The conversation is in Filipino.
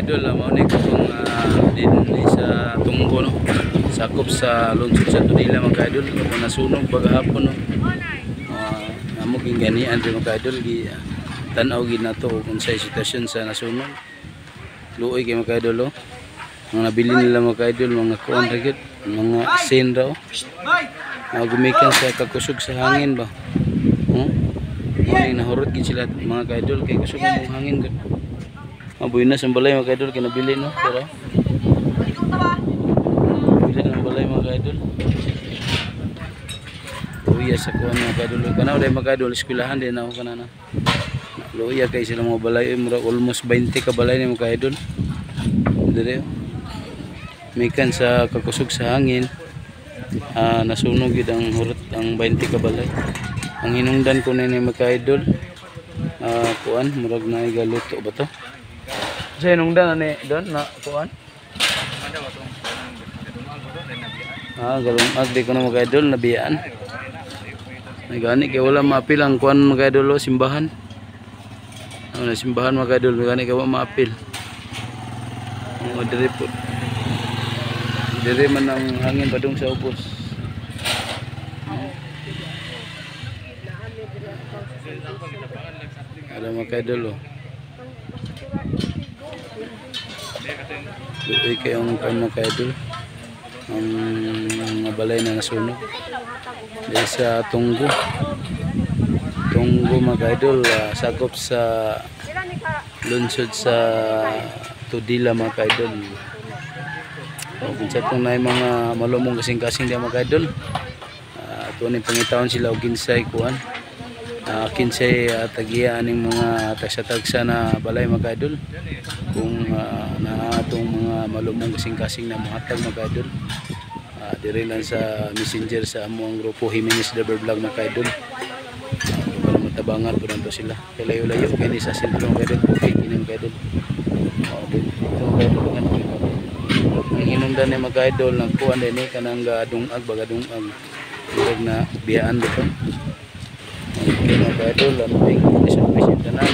idol, mao ni kung din sa Tunggo no. Sakop sa lungsod sa Tudila mga idol, kung nasunog paghapon no. Amo king ganian ri mga idol gi tan-aw gid nato kung sa sitwasyon sa nasunog. Luoy kay mga idol oh. Mga nabili nila mga idol, mga kuan ra gid, mga sin raw. Gumikan sa kakusog sa hangin ba. Ay nahurot gid sila mga idol kay kusog ang hangin gud. Mabuy na sa balay mga idol kay nabili no, pero bili ng balay mga idol. Luya sa kuan mga idol. Kana uday mga idol eskwelahan din ako kanana. Luya kay sila mga balay, almost 20 ka balay ni mga idol. Dire. Mikan sa kakusog sa hangin. Nasunog gid ang hurot ang 20 ka balay. Ang hinungdan ko na ni mga idol, kuan murag na igaluto ba to? Sa hinungdan ani don na kuan? Galungag di ko na mga idol nabiyaan. Ay gani kay wala maapil ang kuan mga idol simbahan. Na simbahan mga idol gani kay wala maapil. Diri po. Diri man ang hangin padung sa ubos. Ada mga idol oh. Luoy kay ang mga idol. Ang balay na nasunog. Dahil sa Tunggo. Tunggo mga idol, sakop sa lungsod sa Tudila mga idol. Kung sa itong na mga malumong kasing-kasing diya mga idol, ito na pangitawon sila o kinsay kuhan. Kinsay tagiya aning mga tagsa-tagsa na balay mga idol. Kung na itong mga malumong kasing-kasing na mahatag mga idol. Dire lang sa messenger sa among grupo Jimenez Dabber Vlog mga idol. Para matabangan po nito sila. Kalayo-layo kini sa sentro mga idol. Okay, kini mga idol. Ito mga idol nga. Ang hinungdan ni mga idol ng kuan din ni kanang gadungag bagadungag durag na biyaan dito. Okay mga idol, ang ping tanan